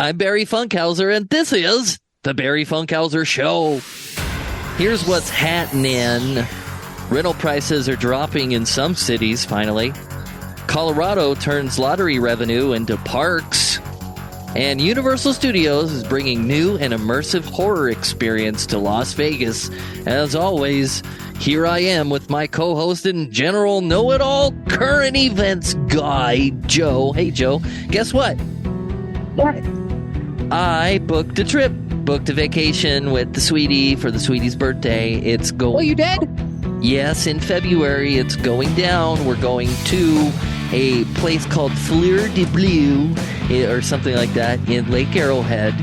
I'm Barry Funkhauser, and this is the Barry Funkhauser Show. Here's what's happening. Rental prices are dropping in some cities, finally. Colorado turns lottery revenue into parks. And Universal Studios is bringing new and immersive horror experience to Las Vegas. As always, here I am with my co-host and general know-it-all current events guy, Joe. Hey, Joe. Guess what? What? I booked a trip, booked a vacation with the sweetie for the sweetie's birthday. It's going... Oh, you did? Yes, in February. It's going down. We're going to a place called Fleur de Bleu or something like that in Lake Arrowhead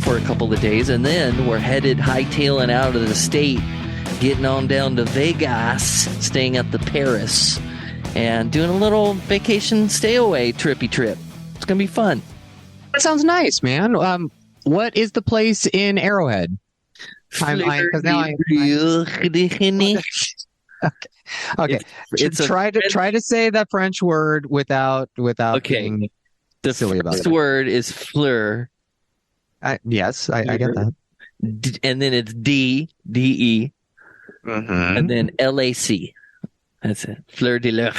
for a couple of days. And then we're headed hightailing out of the state, getting on down to Vegas, staying at the Paris, and doing a little vacation stay-away trippy trip. It's going to be fun. That sounds nice, man. What is the place in Arrowhead? Okay. It's try to say that French word without being silly about it. The first word is fleur. Yes, I get that. And then it's D-E, Mm-hmm. and then L-A-C. That's it. Fleur de Lac.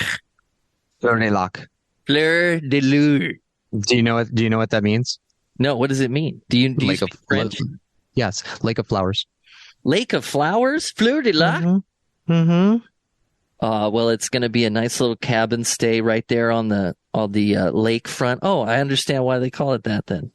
Fleur de Lac. Fleur de Lure. Do you know what that means? No, what does it mean? Do you Lake speak of French? Yes, Lake of Flowers. Lake of Flowers? Fleur de Lac? Mm-hmm. Well, it's going to be a nice little cabin stay right there on the lakefront. Oh, I understand why they call it that then.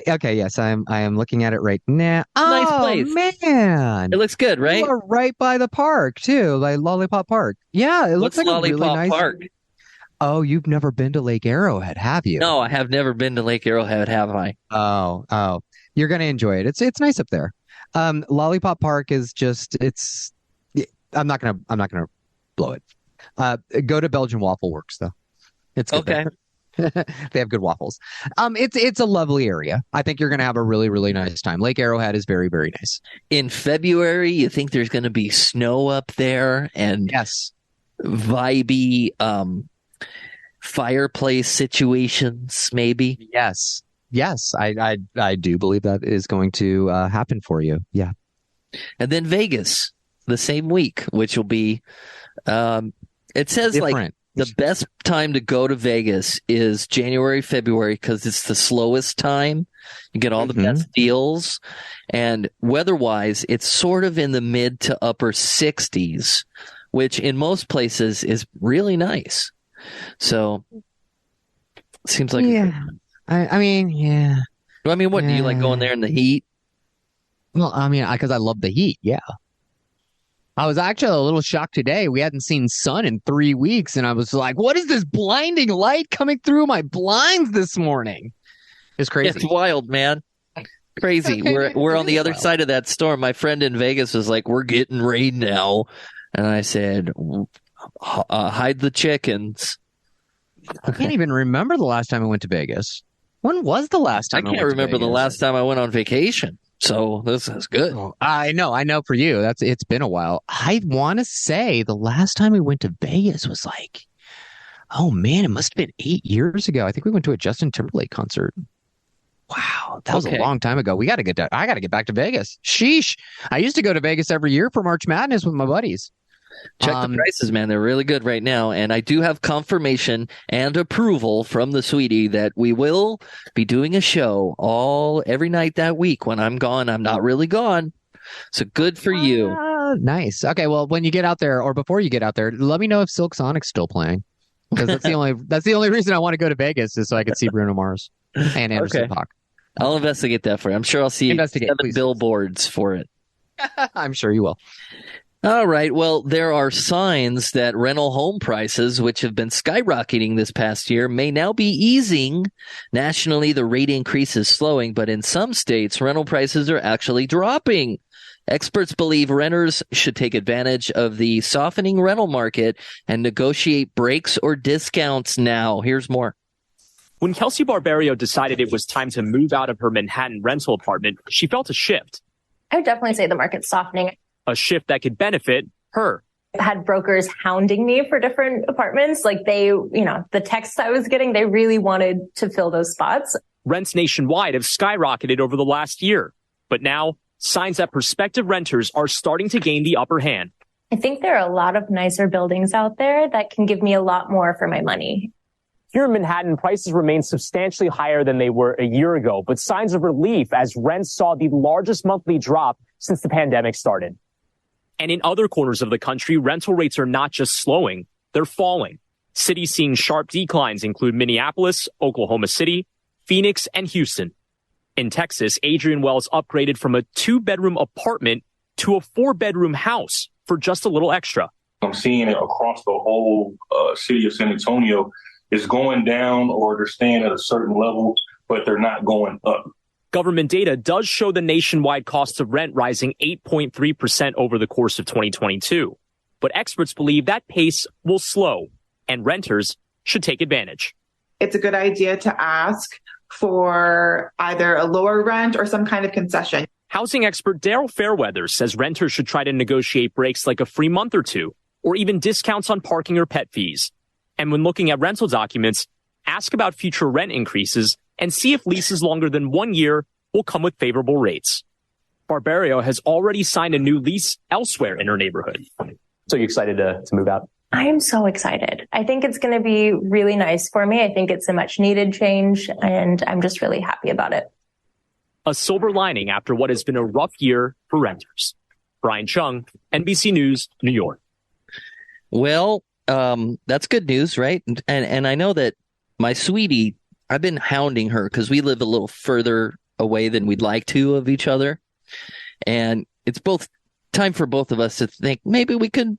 Okay, yes, I am looking at it right now. Nice Oh, place. man. It looks good, right? You are right by the park, too, like Lollipop Park. Yeah, it looks What's like a really Lollipop nice Park? Oh, you've never been to Lake Arrowhead, have you? No, I have never been to Lake Arrowhead, have I? Oh. You're going to enjoy it. It's nice up there. Lollipop Park is just I'm not going to blow it. Go to Belgian Waffle Works though. It's good Okay. there. They have good waffles. It's a lovely area. I think you're going to have a really, really nice time. Lake Arrowhead is very, very nice. In February, you think there's going to be snow up there and Yes. vibey fireplace situations, maybe? Yes. I do believe that is going to happen for you. Yeah. And then Vegas the same week, which will be it says like Different. the best time to go to Vegas is January, February, because it's the slowest time. You get all the best deals. And weather-wise, it's sort of in the mid to upper 60s, which in most places is really nice. So, seems like... Yeah. I mean, yeah. I mean, what, do you like going there in the heat? Well, I mean, because I love the heat, yeah. I was actually a little shocked today. We hadn't seen sun in 3 weeks, and I was like, what is this blinding light coming through my blinds this morning? It's crazy. It's wild, man. Crazy. We're on the other side of that storm. My friend in Vegas was like, we're getting rain now. And I said, hide the chickens. I can't even remember the last time I went to Vegas. When was the last I time can't remember the last time I went on vacation. So this is good. Oh, I know for you. It's been a while. I want to say the last time we went to Vegas was like, oh man, it must have been 8 years ago. I think we went to a Justin Timberlake concert. Wow, that was a long time ago. I got to get back to Vegas. Sheesh. I used to go to Vegas every year for March Madness with my buddies. Check the prices, man. They're really good right now. And I do have confirmation and approval from the sweetie that we will be doing a show every night that week. When I'm gone, I'm not really gone. So good for you. Nice. Okay, well, when you get out there or before you get out there, let me know if Silk Sonic's still playing. Because that's the only reason I want to go to Vegas is so I could see Bruno Mars and Anderson .Paak. I'll investigate that for you. I'm sure I'll see 7 billboards for it. I'm sure you will. All right. Well, there are signs that rental home prices, which have been skyrocketing this past year, may now be easing. Nationally, the rate increase is slowing, but in some states, rental prices are actually dropping. Experts believe renters should take advantage of the softening rental market and negotiate breaks or discounts now. Here's more. When Kelsey Barbario decided it was time to move out of her Manhattan rental apartment, she felt a shift. I would definitely say the market's softening. A shift that could benefit her. Had brokers hounding me for different apartments. Like the texts I was getting, they really wanted to fill those spots. Rents nationwide have skyrocketed over the last year, but now signs that prospective renters are starting to gain the upper hand. I think there are a lot of nicer buildings out there that can give me a lot more for my money. Here in Manhattan, prices remain substantially higher than they were a year ago, but signs of relief as rents saw the largest monthly drop since the pandemic started. And in other corners of the country, rental rates are not just slowing, they're falling. Cities seeing sharp declines include Minneapolis, Oklahoma City, Phoenix, and Houston. In Texas, Adrian Wells upgraded from a 2-bedroom apartment to a 4-bedroom house for just a little extra. I'm seeing it across the whole city of San Antonio. It's going down, or they're staying at a certain level, but they're not going up. Government data does show the nationwide cost of rent rising 8.3% over the course of 2022. But experts believe that pace will slow, and renters should take advantage. It's a good idea to ask for either a lower rent or some kind of concession. Housing expert Daryl Fairweather says renters should try to negotiate breaks like a free month or two, or even discounts on parking or pet fees. And when looking at rental documents, ask about future rent increases and see if leases longer than 1 year will come with favorable rates. Barbario has already signed a new lease elsewhere in her neighborhood. So you excited to move out? I am so excited. I think it's going to be really nice for me. I think it's a much needed change, and I'm just really happy about it. A silver lining after what has been a rough year for renters. Brian Chung, NBC News, New York. Well, that's good news, right? And I know that my sweetie, I've been hounding her because we live a little further away than we'd like to of each other. And it's both time for both of us to think maybe we could,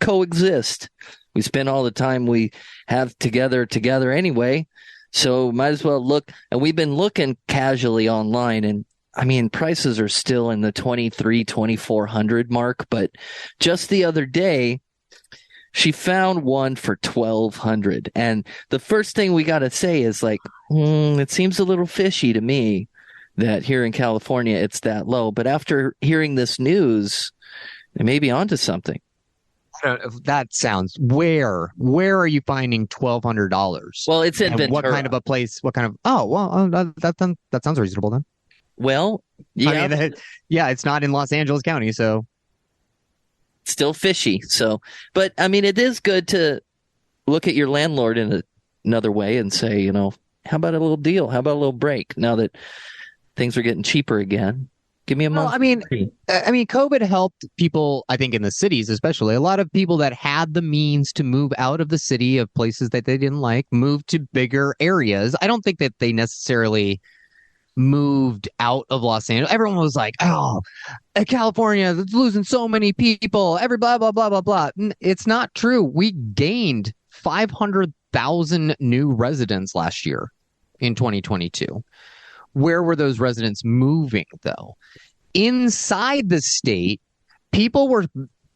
coexist. We spend all the time we have together anyway. So might as well look. And we've been looking casually online, and I mean, prices are still in the $2,400 mark. But just the other day, she found one for $1,200. And the first thing we got to say is like, it seems a little fishy to me that here in California it's that low. But after hearing this news, they may be onto something. That sounds where are you finding $1,200? Well, it's in and Ventura. What kind of a place? What kind of? Oh, well, that sounds reasonable then. Well, yeah, I mean, it's not in Los Angeles County, so still fishy. So, but I mean, it is good to look at your landlord in another way and say, how about a little deal? How about a little break? Now that things are getting cheaper again. Give me a month. Well, I mean, COVID helped people, I think, in the cities, especially. A lot of people that had the means to move out of the city of places that they didn't like, moved to bigger areas. I don't think that they necessarily moved out of Los Angeles. Everyone was like, oh, California, it's losing so many people. Every blah, blah, blah, blah, blah. It's not true. We gained 500,000 new residents last year in 2022. Where were those residents moving, though? Inside the state, people were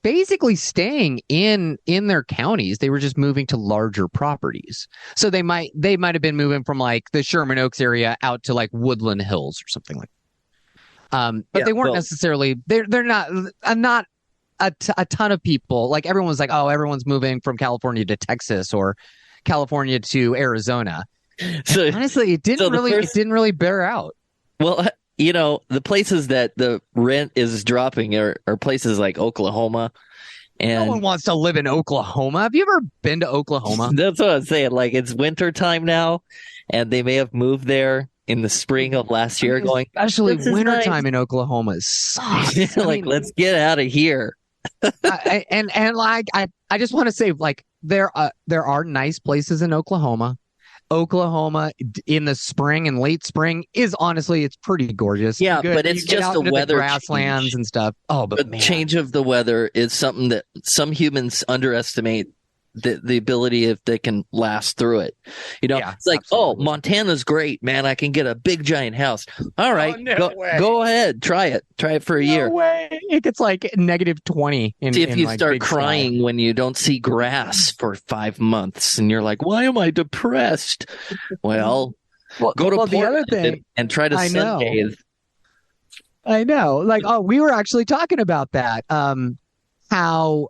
basically staying in their counties. They were just moving to larger properties. So they might have been moving from like the Sherman Oaks area out to like Woodland Hills or something like that. But they weren't necessarily they're not a ton of people. Like everyone was like, oh, everyone's moving from California to Texas or California to Arizona. So honestly, it didn't really bear out. Well, the places that the rent is dropping are places like Oklahoma. And no one wants to live in Oklahoma. Have you ever been to Oklahoma? That's what I'm saying. Like, it's winter time now, and they may have moved there in the spring of last year. Especially wintertime in Oklahoma sucks. Let's get out of here. I just want to say, like, there are nice places in Oklahoma. Oklahoma in the spring and late spring is honestly, it's pretty gorgeous. Yeah, but it's just the weather, the grasslands and stuff. Oh, but the change of the weather is something that some humans underestimate the ability if they can last through it. It's like, absolutely. Oh, Montana's great, man. I can get a big giant house. All right, go ahead, try it for a year. Way. It gets like -20. See if you start crying when you don't see grass for 5 months, and you're like, why am I depressed? Well, go to Portland and try to sunbathe. I know. Like, we were actually talking about that. How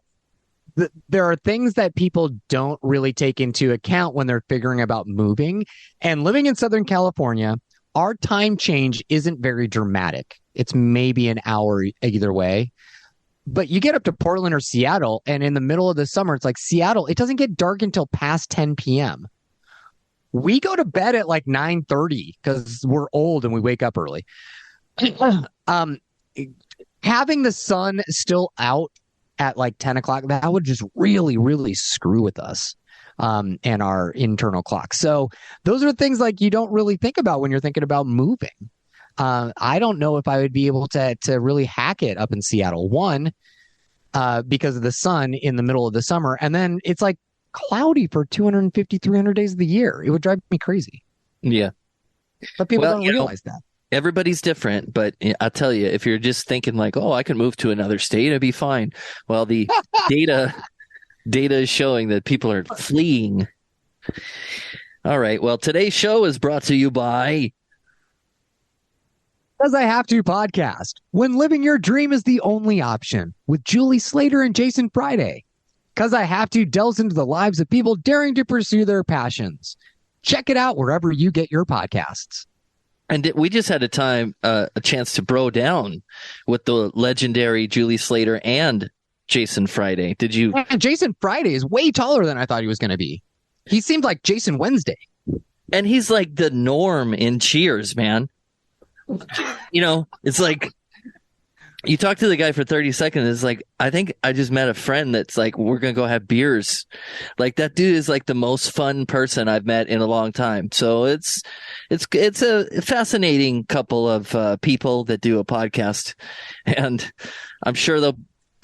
there are things that people don't really take into account when they're figuring about moving. And living in Southern California, our time change isn't very dramatic. It's maybe an hour either way. But you get up to Portland or Seattle, and in the middle of the summer, it's like Seattle, it doesn't get dark until past 10 p.m. We go to bed at like 9:30 because we're old and we wake up early. Having the sun still out at like 10 o'clock, that would just really, really screw with us and our internal clock. So those are things like you don't really think about when you're thinking about moving. I don't know if I would be able to really hack it up in Seattle. One, because of the sun in the middle of the summer. And then it's like cloudy for 250, 300 days of the year. It would drive me crazy. Yeah. But people don't realize that. Everybody's different, but I'll tell you, if you're just thinking like, oh, I can move to another state, it'd be fine. Well, the data is showing that people are fleeing. All right. Well, today's show is brought to you by Because I Have to podcast, when living your dream is the only option, with Julie Slater and Jason Friday. Because I Have to delves into the lives of people daring to pursue their passions. Check it out wherever you get your podcasts. And we just had a chance to bro down with the legendary Julie Slater and Jason Friday. Did you? And Jason Friday is way taller than I thought he was going to be. He seemed like Jason Wednesday. And he's like the norm in Cheers, man. You know, it's like you talk to the guy for 30 seconds. It's like, I think I just met a friend that's like, we're going to go have beers. Like that dude is like the most fun person I've met in a long time. So it's a fascinating couple of people that do a podcast. And I'm sure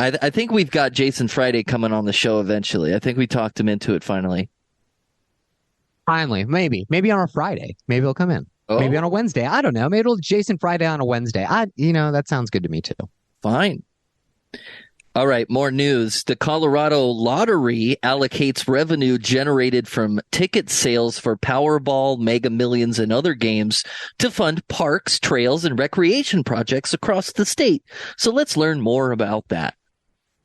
I think we've got Jason Friday coming on the show eventually. I think we talked him into it finally. Finally, maybe on a Friday. Maybe he'll come in. Oh. Maybe on a Wednesday. I don't know. Maybe it'll Jason Friday on a Wednesday. That sounds good to me too. Fine. All right, more news. The Colorado Lottery allocates revenue generated from ticket sales for Powerball, Mega Millions, and other games to fund parks, trails, and recreation projects across the state. So let's learn more about that.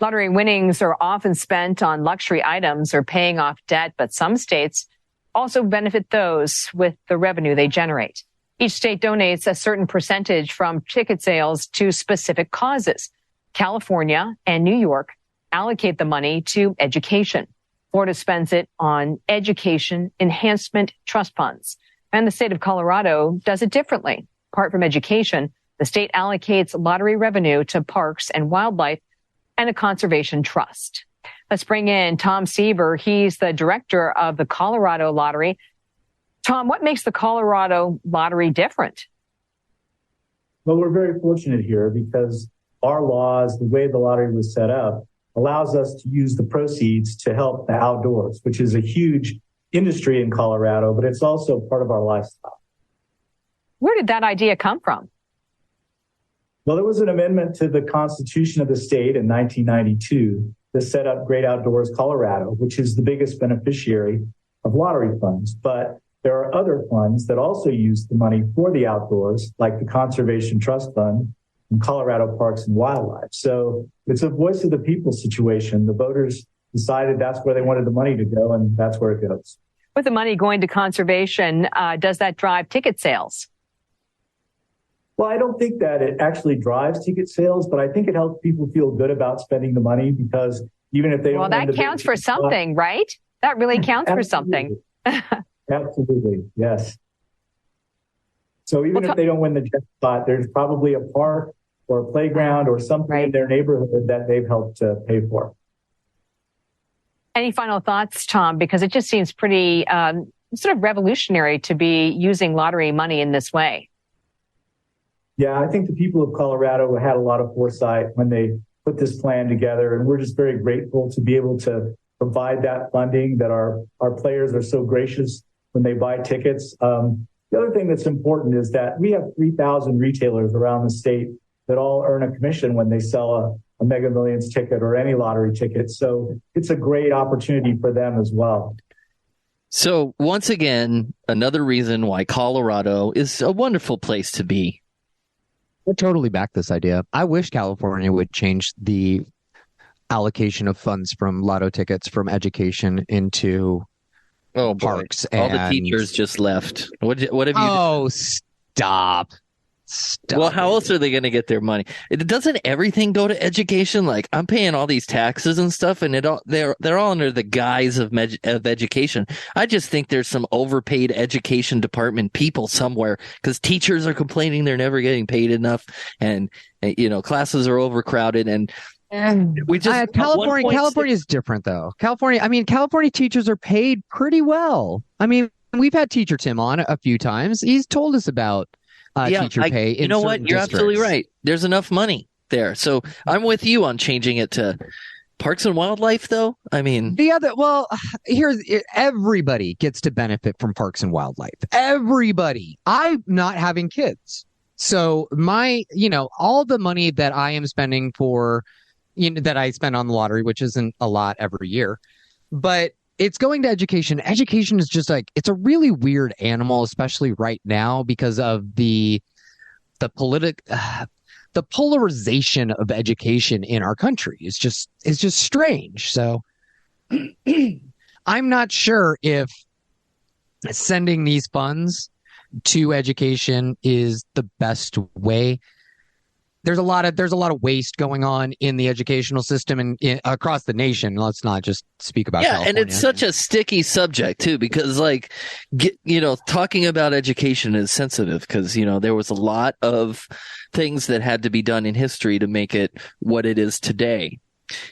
Lottery winnings are often spent on luxury items or paying off debt, but some states also benefit those with the revenue they generate. Each state donates a certain percentage from ticket sales to specific causes. California and New York allocate the money to education. Florida spends it on education enhancement trust funds. And the state of Colorado does it differently. Apart from education, the state allocates lottery revenue to parks and wildlife and a conservation trust. Let's bring in Tom Seaver. He's the director of the Colorado Lottery. Tom, what makes the Colorado Lottery different? Well, we're very fortunate here because our laws, the way the lottery was set up, allows us to use the proceeds to help the outdoors, which is a huge industry in Colorado, but it's also part of our lifestyle. Where did that idea come from? Well, there was an amendment to the Constitution of the state in 1992 that set up Great Outdoors Colorado, which is the biggest beneficiary of lottery funds. But there are other funds that also use the money for the outdoors, like the Conservation Trust Fund and Colorado Parks and Wildlife. So it's a voice of the people situation. The voters decided that's where they wanted the money to go, and that's where it goes. With the money going to conservation, does that drive ticket sales? Well, I don't think that it actually drives ticket sales, but I think it helps people feel good about spending the money because even if they don't. Well, that counts for something, right? That really counts for something. Absolutely. Yes. So even if they don't win the jackpot, there's probably a park or a playground or something in their neighborhood that they've helped pay for. Any final thoughts, Tom? Because it just seems pretty sort of revolutionary to be using lottery money in this way. Yeah, I think the people of Colorado had a lot of foresight when they put this plan together, and we're just very grateful to be able to provide that funding, that our players are so gracious when they buy tickets. The other thing that's important is that we have 3,000 retailers around the state that all earn a commission when they sell a Mega Millions ticket or any lottery ticket. So it's a great opportunity for them as well. So once again, another reason why Colorado is a wonderful place to be. I totally back this idea. I wish California would change the allocation of funds from lotto tickets from education into Oh, boy. parks. All the and- teachers just left. What have you Oh, stop. Well, how else are they going to get their money? Doesn't everything go to education? Like I'm paying all these taxes and stuff, and they're all under the guise of education. I just think there's some overpaid education department people somewhere because teachers are complaining they're never getting paid enough, and classes are overcrowded, and we just California is different though. California teachers are paid pretty well. I mean, we've had Teacher Tim on a few times. He's told us about teacher pay. You know what? You're absolutely right. There's enough money there. So I'm with you on changing it to Parks and Wildlife, though. I mean, everybody gets to benefit from Parks and Wildlife. Everybody. I'm not having kids. So all the money that I am spending that I spend on the lottery, which isn't a lot every year, but it's going to education. Education is just it's a really weird animal, especially right now because of the polarization of education in our country is just strange. So I'm not sure if sending these funds to education is the best way. There's a lot of waste going on in the educational system and across the nation. Let's not just speak about California. And it's such a sticky subject too, because talking about education is sensitive because there was a lot of things that had to be done in history to make it what it is today,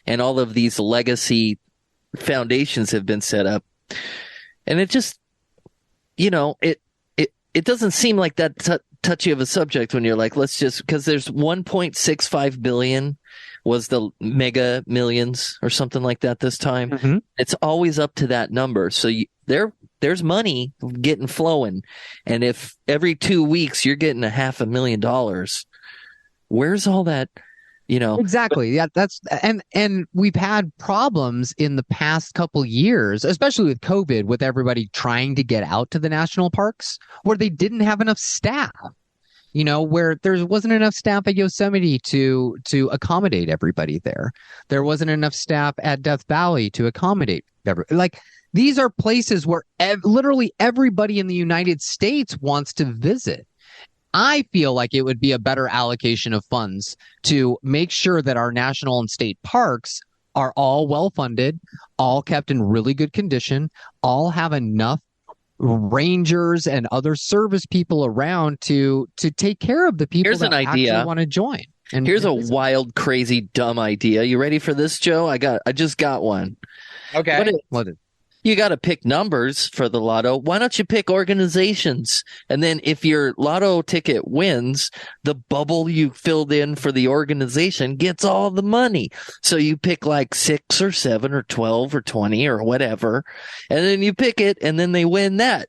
and all of these legacy foundations have been set up, and it just it doesn't seem like that touchy of a subject when you're like, let's just, because there's 1.65 billion was the Mega Millions or something like that this time. Mm-hmm. It's always up to that number. So there's money getting flowing. And if every 2 weeks you're getting $500,000, where's all that? Exactly. Yeah, that's and we've had problems in the past couple years, especially with COVID, with everybody trying to get out to the national parks where they didn't have enough staff. Where there wasn't enough staff at Yosemite to accommodate everybody there. There wasn't enough staff at Death Valley to accommodate everybody. These are places where literally everybody in the United States wants to visit. I feel like it would be a better allocation of funds to make sure that our national and state parks are all well funded, all kept in really good condition, all have enough rangers and other service people around to take care of the people that actually want to join. And here's a wild, crazy, dumb idea. You ready for this, Joe? I just got one. Okay. You got to pick numbers for the lotto. Why don't you pick organizations? And then if your lotto ticket wins, the bubble you filled in for the organization gets all the money. So you pick like 6 or 7 or 12 or 20 or whatever. And then you pick it and then they win that.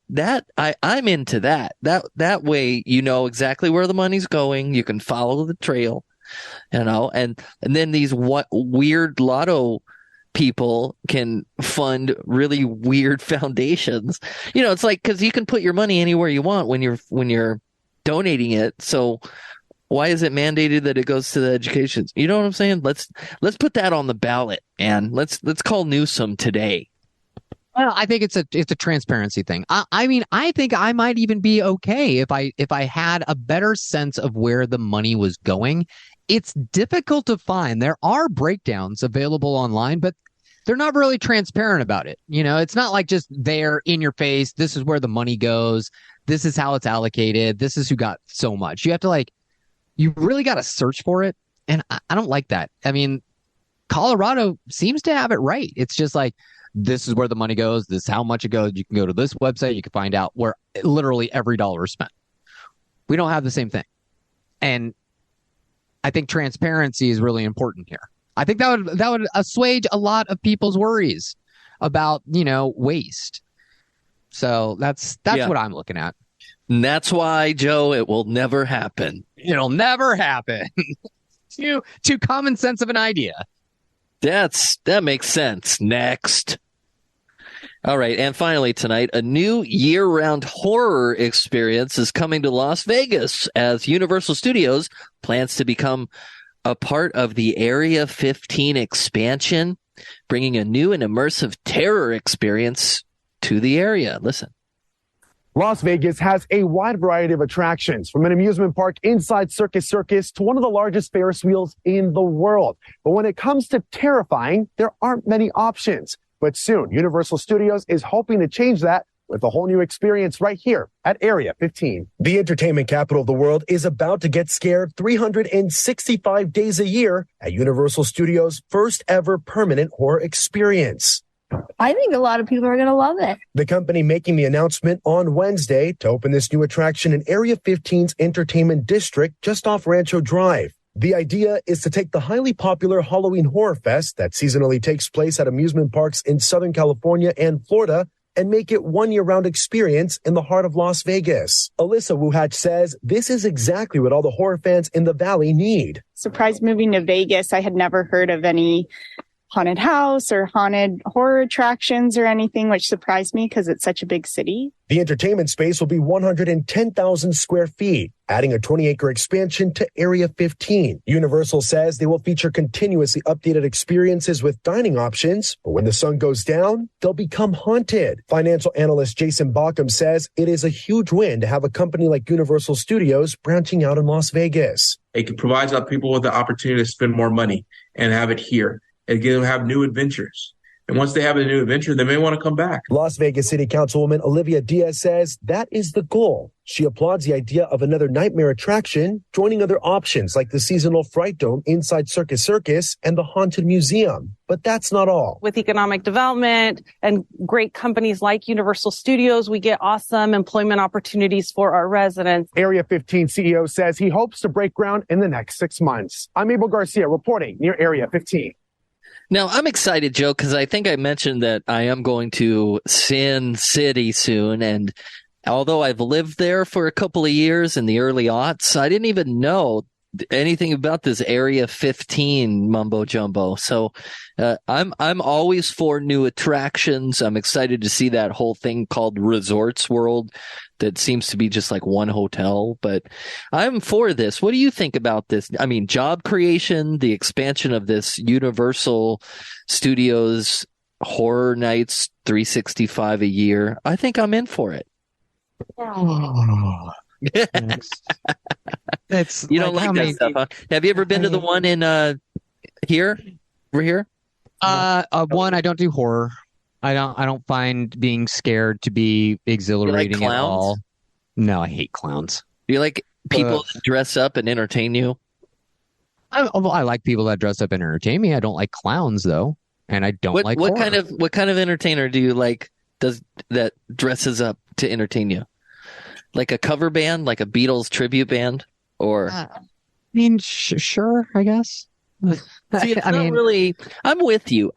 I'm into that. That way, you know exactly where the money's going. You can follow the trail, and then these weird lotto people can fund really weird foundations. It's like, because you can put your money anywhere you want when you're donating it. So why is it mandated that it goes to the education? You know what I'm saying? Let's put that on the ballot, and let's call Newsom today. Well, I think it's a transparency thing. I think I might even be okay if I had a better sense of where the money was going. It's difficult to find. There are breakdowns available online, but they're not really transparent about it. It's not like just there in your face. This is where the money goes. This is how it's allocated. This is who got so much. You have to you really got to search for it. And I don't like that. I mean, Colorado seems to have it right. It's just this is where the money goes. This is how much it goes. You can go to this website. You can find out where literally every dollar is spent. We don't have the same thing. And I think transparency is really important here. I think that would assuage a lot of people's worries about, waste. So that's what I'm looking at. And that's why, Joe, it will never happen. It'll never happen. Too common sense of an idea. That makes sense. Next. All right. And finally tonight, a new year-round horror experience is coming to Las Vegas as Universal Studios plans to become a part of the Area 15 expansion, bringing a new and immersive terror experience to the area. Listen. Las Vegas has a wide variety of attractions, from an amusement park inside Circus Circus to one of the largest Ferris wheels in the world. But when it comes to terrifying, there aren't many options. But soon, Universal Studios is hoping to change that with a whole new experience right here at Area 15. The entertainment capital of the world is about to get scared 365 days a year at Universal Studios' first ever permanent horror experience. I think a lot of people are going to love it. The company making the announcement on Wednesday to open this new attraction in Area 15's entertainment district just off Rancho Drive. The idea is to take the highly popular Halloween Horror Fest that seasonally takes place at amusement parks in Southern California and Florida and make it one year-round experience in the heart of Las Vegas. Alyssa Wuhatch says this is exactly what all the horror fans in the Valley need. Surprised moving to Vegas. I had never heard of any haunted house or haunted horror attractions or anything, which surprised me because it's such a big city. The entertainment space will be 110,000 square feet, adding a 20-acre expansion to Area 15. Universal says they will feature continuously updated experiences with dining options, but when the sun goes down, they'll become haunted. Financial analyst Jason Bauckham says it is a huge win to have a company like Universal Studios branching out in Las Vegas. It provides people with the opportunity to spend more money and have it here. Again, have new adventures. And once they have a new adventure, they may want to come back. Las Vegas City Councilwoman Olivia Diaz says that is the goal. She applauds the idea of another nightmare attraction, joining other options like the seasonal Fright Dome inside Circus Circus and the Haunted Museum. But that's not all. With economic development and great companies like Universal Studios, we get awesome employment opportunities for our residents. Area 15 CEO says he hopes to break ground in the next 6 months. I'm Abel Garcia reporting near Area 15. Now, I'm excited, Joe, because I think I mentioned that I am going to Sin City soon. And although I've lived there for a couple of years in the early aughts, I didn't even know anything about this Area 15 mumbo jumbo. So I'm always for new attractions. I'm excited to see that whole thing called Resorts World that seems to be just like one hotel, but I'm for this. What do you think about this? I mean, job creation, the expansion of this Universal Studios Horror Nights 365 a year. I think I'm in for it. Oh. It's you don't like that stuff, huh? Have you ever been to the one in here? We're here? One, I don't do horror. I don't find being scared to be exhilarating at all. No, I hate clowns. Do you like people that dress up and entertain you? I like people that dress up and entertain me. I don't like clowns though, and I don't like what horror. What kind of entertainer do you like? That dresses up to entertain you? Like a cover band, like a Beatles tribute band, or? I mean, sure, I guess. See, it's not really. I'm with you.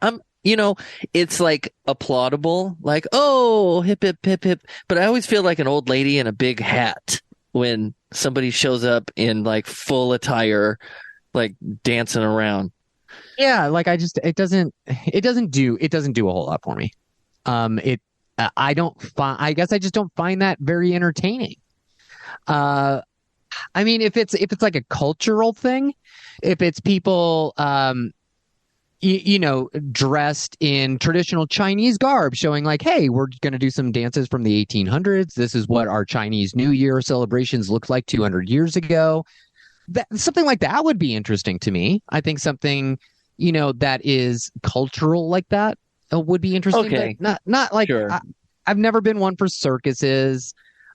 It's like applaudable, like, oh, hip, hip, hip, hip. But I always feel like an old lady in a big hat when somebody shows up in like full attire, like dancing around. Yeah, like it doesn't do a whole lot for me. I guess I just don't find that very entertaining. I mean, if it's like a cultural thing, if it's people, dressed in traditional Chinese garb, showing like, hey, we're going to do some dances from the 1800s. This is what our Chinese New Year celebrations looked like 200 years ago. Something like that would be interesting to me. I think something, that is cultural like that would be interesting. Okay. Not like, sure. I've never been one for circuses.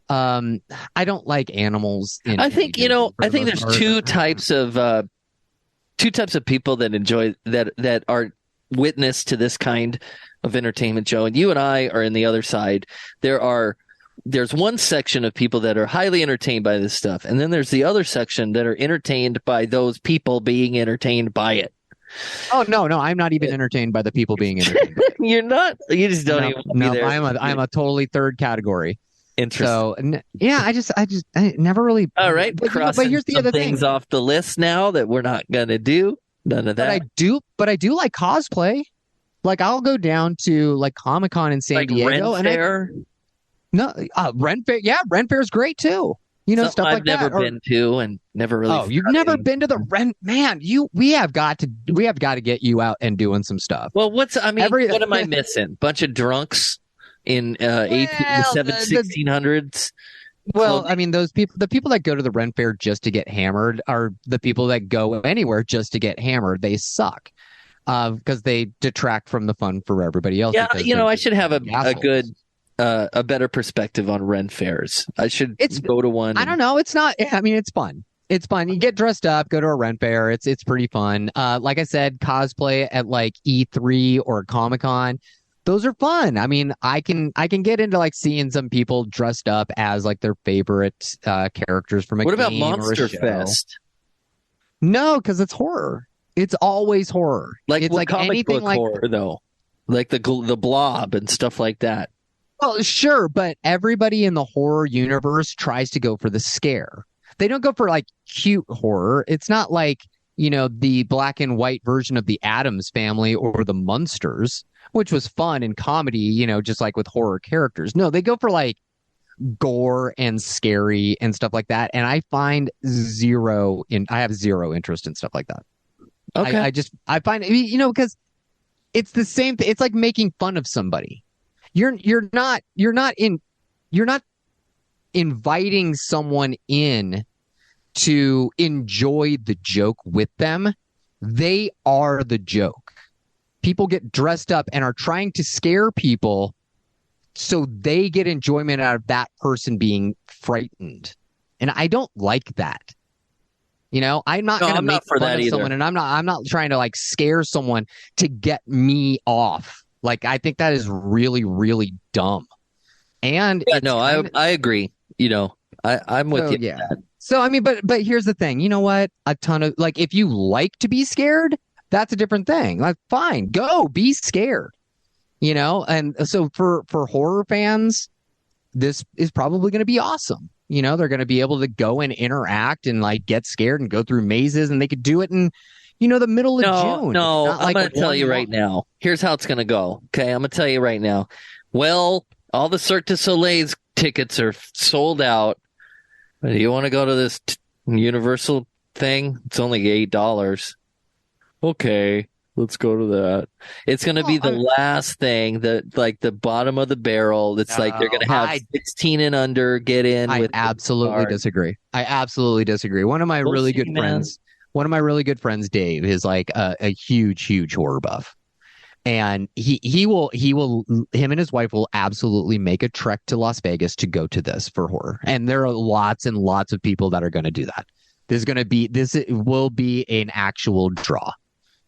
I don't like animals. I think, I think there's two types of people that enjoy that are witness to this kind of entertainment, Joe. And you and I are in the other side. There's one section of people that are highly entertained by this stuff, and then there's the other section that are entertained by those people being entertained by it. Oh no, I'm not even entertained by the people being entertained. You're not. You just don't even. No, be there. I'm a totally third category. Interesting. So yeah, I never really. All right, but here's the some other things thing. off the list now that we're not gonna do. None of that. But I do like cosplay. Like I'll go down to like Comic-Con in San Diego Ren Fair? No, Ren Fair. Yeah, Ren Fair's great too. Stuff like I've never that. been to and never really. Oh, you've never been to the Ren? Man, we have got to get you out and doing some stuff. Well, what am I missing? Bunch of drunks in 1600s. Well, I mean, the people that go to the Ren Fair just to get hammered are the people that go anywhere just to get hammered. They suck because they detract from the fun for everybody else. Yeah, I should have a good, a better perspective on Ren Fairs. I should go to one. I don't know. It's not. I mean, it's fun. It's fun. You get dressed up, go to a Ren Fair. It's pretty fun. Like I said, cosplay at like E3 or Comic-Con. Those are fun. I mean, I can get into like seeing some people dressed up as like their favorite characters from a game. What about or a Monster show. Fest? No, because it's horror. It's always horror. It's like comic anything book horror, though, like the Blob and stuff like that. Well, sure, but everybody in the horror universe tries to go for the scare. They don't go for like cute horror. It's not like the black and white version of the Addams Family or the Munsters, which was fun and comedy, just like with horror characters. No, they go for like gore and scary and stuff like that. And I find I have zero interest in stuff like that. Okay. I find, because it's the same thing. It's like making fun of somebody. You're not inviting someone in to enjoy the joke with them. They are the joke. People get dressed up and are trying to scare people so they get enjoyment out of that person being frightened. And I don't like that. I'm not going to make fun of someone, and I'm not trying to like scare someone to get me off. Like, I think that is really, really dumb. And I agree. I'm with you. Yeah. So, I mean, but here's the thing. You know what? A ton of like, if you like to be scared, that's a different thing. Like, fine, go be scared. And so for horror fans, this is probably going to be awesome. They're going to be able to go and interact and like get scared and go through mazes, and they could do it in, the middle of June. No, I'm like going to tell you right now. Here's how it's going to go. Okay, I'm going to tell you right now. Well, all the Cirque du Soleil's tickets are sold out. Do you want to go to this Universal thing? It's only $8. Okay, let's go to that. It's going to be the last thing, like the bottom of the barrel. It's like they're going to have 16 and under get in. I absolutely disagree. One of my really good friends, Dave, is like a huge horror buff. And him and his wife will absolutely make a trek to Las Vegas to go to this for horror. And there are lots and lots of people that are going to do that. This will be an actual draw.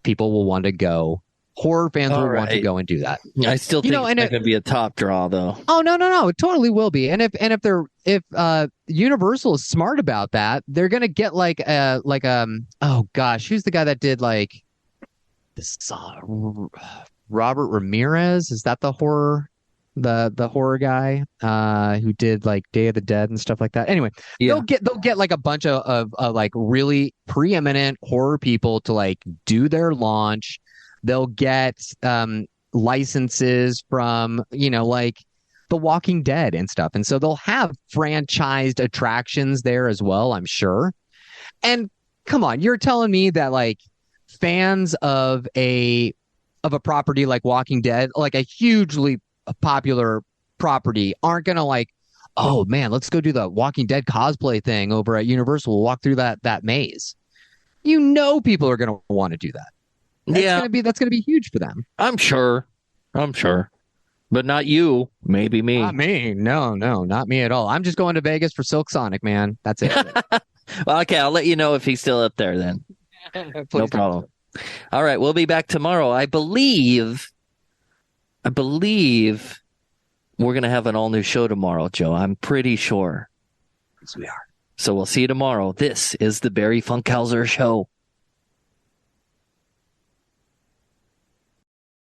People will want to go. Horror fans will want to go and do that. I still think it's not going to be a top draw, though. Oh no, it totally will be. And if Universal is smart about that, they're going to get oh gosh, who's the guy that did like this? Robert Ramirez, is that the horror guy who did like Day of the Dead and stuff like that? Anyway, they'll get like a bunch of like really preeminent horror people to like do their launch. They'll get licenses from like The Walking Dead and stuff, and so they'll have franchised attractions there as well, I'm sure. And come on, you're telling me that like fans of a property like Walking Dead, like a hugely popular property, aren't gonna like, oh man, let's go do the Walking Dead cosplay thing over at Universal. We'll walk through that maze. People are gonna want to do that. That's gonna be huge for them. I'm sure, but not you. Maybe me. Not me. No, not me at all. I'm just going to Vegas for Silk Sonic, man. That's it. Well, okay, I'll let you know if he's still up there then. No problem. All right, we'll be back tomorrow. I believe we're going to have an all-new show tomorrow, Joe. I'm pretty sure. Yes, we are. So we'll see you tomorrow. This is the Barry Funkhauser Show.